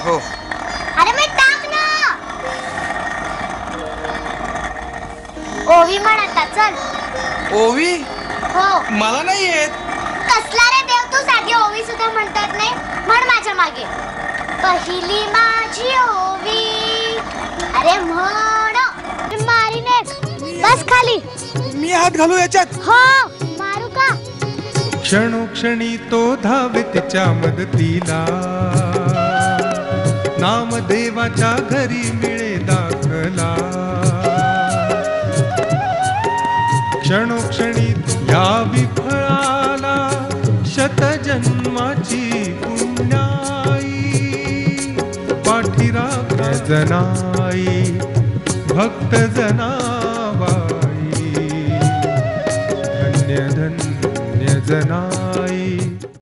हो. अरे मी टाक ना. ओवी म्हण आता चल. ओवी? हो. मला नाही येत. कसला रे देव तू, साधी ओवी सुद्धा म्हणता येत नाही. म्हण माझ्या मागे. पहिली माझी ओवी. अरे म्हण. मारीनेस. बस खाली. मी हात घालू याच्यात? हो. मारू का? क्षणोक्षणी तो धावे तिच्या मदतीला, नामदेवाच्या घरी मिळे दाखला. क्षणोक्षणी या विफळाला शतजन्माची पुण्याई, पाठीराखा जनाई भक्त जनाबाई. धन्य धन्य जना.